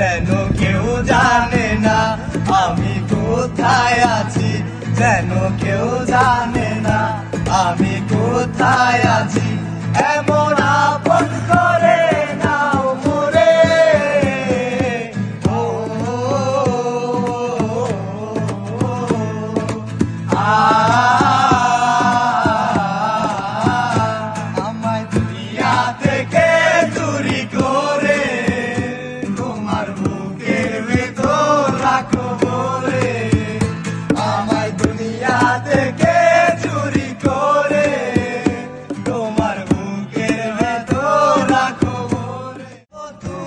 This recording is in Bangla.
যেন কেউ জানে না আমি কোথায় আছি, যেন কেউ জানে না আমি কোথায় আছি। এমন আপন